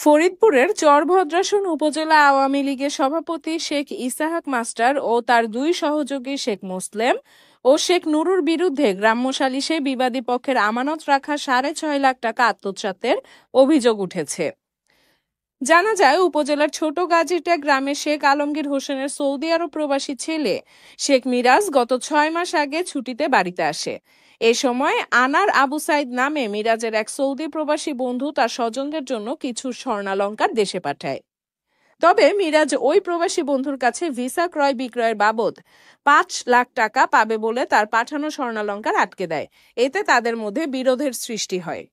ফরিদপুরের চরভদ্রাসন উপজেলা আওয়ামী লীগের সভাপতি শেখ ইসাহাক মাস্টার ও তার দুই সহযোগী শেখ মোসলেম ও শেখ নুরুর বিরুদ্ধে গ্রাম্য সালিশে বিবাদী পক্ষের আমানত রাখা ৬.৫ লাখ টাকা আত্মসাতের অভিযোগ উঠেছে। জানা যায়, উপজেলার ছোট গাজীটা গ্রামে শেখ আলমগীর হোসেনের সৌদি আরব প্রবাসী ছেলে শেখ মিরাজ গত ৬ মাস আগে ছুটিতে বাড়িতে আসে। এ সময় আনার আবু সাইদ নামে মিরাজের এক সৌদি প্রবাসী বন্ধু তার স্বজনদের জন্য কিছু স্বর্ণালংকার দেশে পাঠায়। তবে মিরাজ ওই প্রবাসী বন্ধুর কাছে ভিসা ক্রয় বিক্রয়ের বাবদ ৫ লাখ টাকা পাবে বলে তার পাঠানো স্বর্ণালংকার আটকে দেয়। এতে তাদের মধ্যে বিরোধের সৃষ্টি হয়।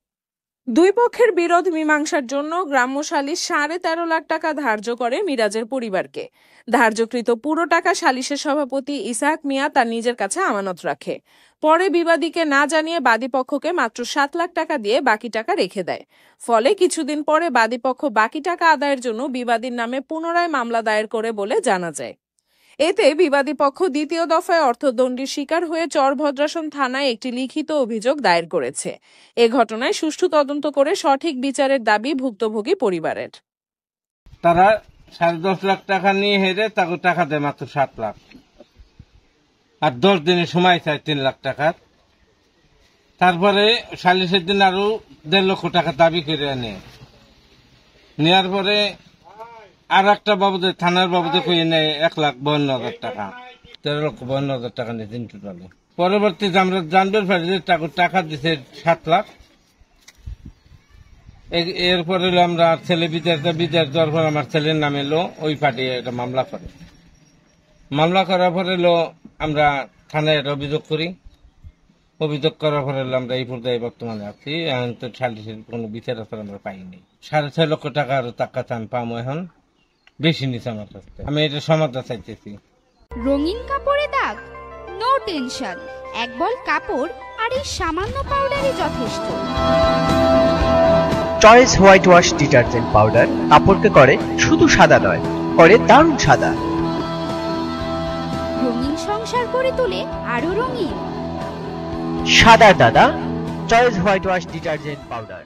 দুই পক্ষের বিরোধ মীমাংসার জন্য গ্রাম্য সালিশ ১৩.৫ লাখ টাকা ধার্য করে মিরাজের পরিবারকে। ধার্যকৃত পুরো টাকা সালিশের সভাপতি ইসাহাক মিয়া তার নিজের কাছে আমানত রাখে। পরে বিবাদীকে না জানিয়ে বাদীপক্ষকে মাত্র ৭ লাখ টাকা দিয়ে বাকি টাকা রেখে দেয়। ফলে কিছুদিন পরে বাদীপক্ষ বাকি টাকা আদায়ের জন্য বিবাদীর নামে পুনরায় মামলা দায়ের করে বলে জানা যায়। এতে বিবাদী পক্ষ দ্বিতীয় দফায় অর্থদণ্ডের শিকার হয়ে চরভদ্রাসন থানায় একটি লিখিত অভিযোগ দায়ের করেছে। এ ঘটনায় সুষ্ঠু তদন্ত করে সঠিক বিচারের দাবি ভুক্তভোগী পরিবারের। তারা ১০.৫ লাখ টাকা নিয়ে হেরে তাকে টাকা দেয় মাত্র ৭ লাখ, আর ১০ দিনের সময় চায় ৩ লাখ টাকার। তারপরে সালিশের দিন আরো ১.৫ লক্ষ টাকা দাবি করে নেওয়ার পরে আর একটা বাবদে থানার বাবদে কই নেয় ১,৫২,০০০ টাকা, ১৩,৫২,০০০ টাকা নিয়ে তিন টোটালে। পরবর্তীতে আমরা জানতে পারি যে টাকা দিচ্ছে ৭ লাখ। এরপরে আমরা ছেলে বিদেশ দেওয়ার পর আমার ছেলের নাম এলো, ওই পার্টি একটা মামলা করে। মামলা করার পরে আমরা থানায় একটা অভিযোগ করি। অভিযোগ করার পরে আমরা এই পর্যায়ে বর্তমানে আছি। এখন তো সালিশের কোনো বিচার আমরা পাইনি। ৬.৫ লক্ষ টাকা আরো টাকা চান পাবো, এখন বেশি নিচ্ছে আমার কাছে। আমি এটা সমাধান চাইতেছি। রঙিন কাপড়ে দাগ, নো টেনশন, এক বল কাপড় আর এই সামান্য পাউডারই যথেষ্ট। Choice White Wash detergent powder কাপড়কে করে শুধু সাদা নয়, করে দারুণ সাদা। রঙিন সংসার করে তোলে আরো রঙিন। সাদা দাদা choice White Wash detergent powder.